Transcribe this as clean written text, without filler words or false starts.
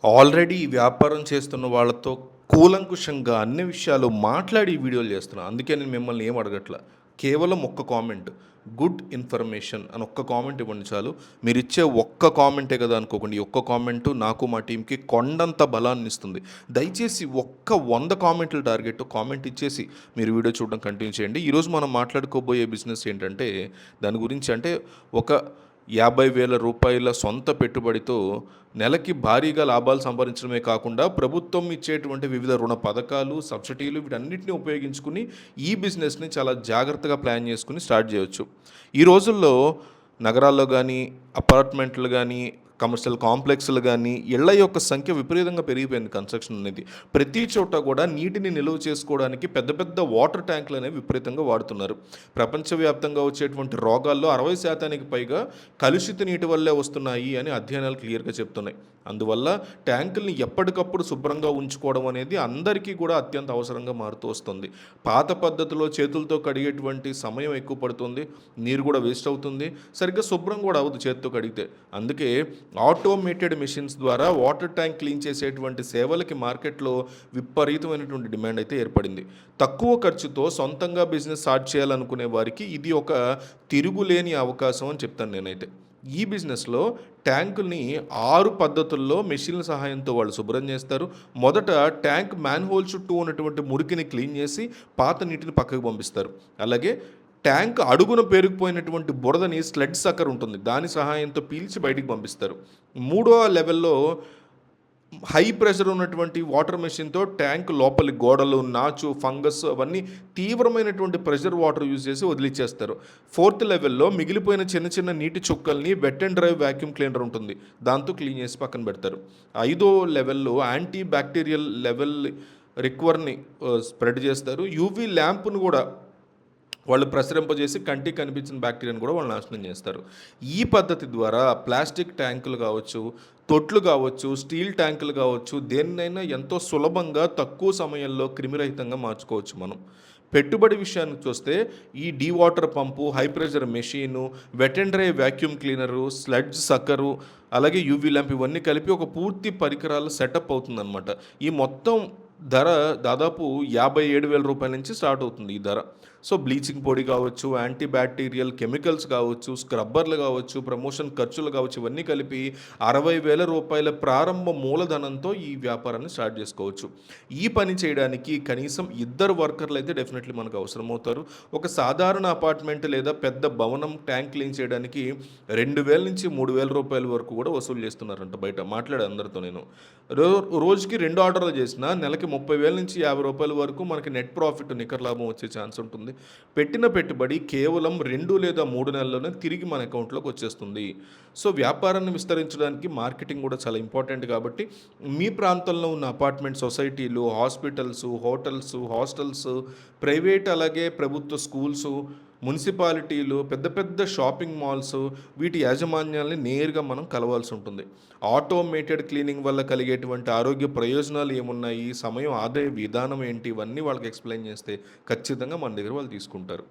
Already వ్యాపారం చేస్తున్న వాళ్ళతో కూలంకుషంగా అన్ని విషయాలు మాట్లాడి వీడియోలు చేస్తున్నా. అందుకే నేను మిమ్మల్ని ఏం అడగట్ల. కేవలం ఒక్క కామెంట్, గుడ్ ఇన్ఫర్మేషన్ అని ఒక్క కామెంట్ ఇవ్వండి చాలు. మీరిచ్చే ఒక్క కామెంటే కదా అనుకోకండి. ఈ ఒక్క కామెంటు నాకు మా టీంకి కొండంత బలాన్ని ఇస్తుంది. దయచేసి ఒక్క 100 కామెంట్లు టార్గెట్ కామెంట్ ఇచ్చేసి మీరు వీడియో చూడడం కంటిన్యూ చేయండి. ఈరోజు మనం మాట్లాడుకోబోయే బిజినెస్ ఏంటంటే దాని గురించి అంటే ఒక 50,000 రూపాయల సొంత పెట్టుబడితో నెలకి భారీగా లాభాలు సంపాదించడమే కాకుండా ప్రభుత్వం ఇచ్చేటువంటి వివిధ రుణ పథకాలు, సబ్సిడీలు వీటన్నిటిని ఉపయోగించుకుని ఈ బిజినెస్ని చాలా జాగ్రత్తగా ప్లాన్ చేసుకుని స్టార్ట్ చేయొచ్చు. ఈ రోజుల్లో నగరాల్లో కానీ, అపార్ట్మెంట్లు కానీ, కమర్షియల్ కాంప్లెక్స్లు కానీ ఇళ్ల యొక్క సంఖ్య విపరీతంగా పెరిగిపోయింది. కన్స్ట్రక్షన్ అనేది ప్రతి చోట కూడా నీటిని నిల్వ చేసుకోవడానికి పెద్ద పెద్ద వాటర్ ట్యాంకులు అనేవి విపరీతంగా వాడుతున్నారు. ప్రపంచవ్యాప్తంగా వచ్చేటువంటి రోగాల్లో 60% పైగా కలుషిత నీటి వల్లే వస్తున్నాయి అని అధ్యయనాలు క్లియర్గా చెప్తున్నాయి. అందువల్ల ట్యాంకుల్ని ఎప్పటికప్పుడు శుభ్రంగా ఉంచుకోవడం అనేది అందరికీ కూడా అత్యంత అవసరంగా మారుతూ వస్తుంది. పాత పద్ధతిలో చేతులతో కడిగేటువంటి సమయం ఎక్కువ పడుతుంది, నీరు కూడా వేస్ట్ అవుతుంది, సరిగ్గా శుభ్రం కూడా అవ్వదు చేతితో కడిగితే. అందుకే ఆటోమేటెడ్ మెషిన్స్ ద్వారా వాటర్ ట్యాంక్ క్లీన్ చేసేటువంటి సేవలకి మార్కెట్లో విపరీతమైనటువంటి డిమాండ్ అయితే ఏర్పడింది. తక్కువ ఖర్చుతో సొంతంగా బిజినెస్ స్టార్ట్ చేయాలనుకునే వారికి ఇది ఒక తిరుగులేని అవకాశం అని చెప్తాను నేనైతే. ఈ బిజినెస్లో ట్యాంకుల్ని 6 పద్ధతుల్లో మెషిన్ల సహాయంతో వాళ్ళు శుభ్రం చేస్తారు. మొదట ట్యాంక్ మ్యాన్హోల్ చుట్టూ ఉన్నటువంటి మురికిని క్లీన్ చేసి పాత నీటిని పక్కకు పంపిస్తారు. అలాగే ట్యాంక్ అడుగున పేరుకుపోయినటువంటి బురదని స్లెడ్ సక్కర్ ఉంటుంది, దాని సహాయంతో పీల్చి బయటికి పంపిస్తారు. 3వ లెవెల్లో హై ప్రెషర్ ఉన్నటువంటి వాటర్ మెషిన్తో ట్యాంక్ లోపలి గోడలు, నాచు, ఫంగస్ అవన్నీ తీవ్రమైనటువంటి ప్రెషర్ వాటర్ యూజ్ చేసి వదిలిచ్చేస్తారు. 4th లెవెల్లో మిగిలిపోయిన చిన్న చిన్న నీటి చుక్కల్ని wet and drive vacuum cleaner ఉంటుంది, దాంతో క్లీన్ చేసి పక్కన పెడతారు. 5వ లెవెల్లో యాంటీ బ్యాక్టీరియల్ లెవెల్ రిక్వర్ని స్ప్రెడ్ చేస్తారు. యూవీ ల్యాంప్ను కూడా వాళ్ళు ప్రసరింపజేసి కంటికి కనిపించిన బ్యాక్టీరియాని కూడా వాళ్ళు నాశనం చేస్తారు. ఈ పద్ధతి ద్వారా ప్లాస్టిక్ ట్యాంకులు కావచ్చు, తొట్లు కావచ్చు, స్టీల్ ట్యాంకులు కావచ్చు, దేన్నైనా ఎంతో సులభంగా తక్కువ సమయంలో క్రిమిరహితంగా మార్చుకోవచ్చు మనం. పెట్టుబడి విషయానికి చూస్తే ఈ dewater pump, high pressure machine, wet and dry vacuum cleaner, sludge sucker, అలాగే యూవీ ల్యాంప్ ఇవన్నీ కలిపి ఒక పూర్తి పరికరాలు సెటప్ అవుతుందన్నమాట. ఈ మొత్తం ధర దాదాపు 57,000 రూపాయల నుంచి స్టార్ట్ అవుతుంది ఈ ధర. సో బ్లీచింగ్ పొడి కావచ్చు, యాంటీ బ్యాక్టీరియల్ కెమికల్స్ కావచ్చు, స్క్రబ్బర్లు కావచ్చు, ప్రమోషన్ ఖర్చులు కావచ్చు, ఇవన్నీ కలిపి 60,000 రూపాయల ప్రారంభ మూలధనంతో ఈ వ్యాపారాన్ని స్టార్ట్ చేసుకోవచ్చు. ఈ పని చేయడానికి కనీసం 2 వర్కర్లు అయితే డెఫినెట్లీ మనకు అవసరమవుతారు. ఒక సాధారణ అపార్ట్మెంట్ లేదా పెద్ద భవనం ట్యాంక్ క్లీన్ చేయడానికి 2,000 నుంచి 3,000 రూపాయల వరకు కూడా వసూలు చేస్తున్నారంట బయట. మాట్లాడే అందరితో నేను రోజుకి 2 ఆర్డర్లు చేసినా నెలకి 30,000 నుంచి 50 రూపాయల వరకు మనకి నెట్ ప్రాఫిట్, నికర లాభం వచ్చే ఛాన్స్ ఉంటుంది. పెట్టిన పెట్టుబడి కేవలం 2 లేదా 3 నెలల్లోనే తిరిగి మన అకౌంట్లోకి వచ్చేస్తుంది. సో వ్యాపారాన్ని విస్తరించడానికి మార్కెటింగ్ కూడా చాలా ఇంపార్టెంట్. కాబట్టి మీ ప్రాంతంలో ఉన్న అపార్ట్మెంట్ సొసైటీలు, హాస్పిటల్స్, హోటల్స్, హాస్టల్స్, ప్రైవేట్ అలాగే ప్రభుత్వ స్కూల్స్, మున్సిపాలిటీలు, పెద్ద పెద్ద షాపింగ్ మాల్స్, వీటి యాజమాన్యాల్ని నేరుగా మనం కలవాల్సి ఉంటుంది. ఆటోమేటెడ్ క్లీనింగ్ వల్ల కలిగేటువంటి ఆరోగ్య ప్రయోజనాలు ఏమున్నాయి, సమయం ఆదాయ విధానం ఏంటి, ఇవన్నీ వాళ్ళకి ఎక్స్ప్లెయిన్ చేస్తే ఖచ్చితంగా మన దగ్గర వాళ్ళు తీసుకుంటారు.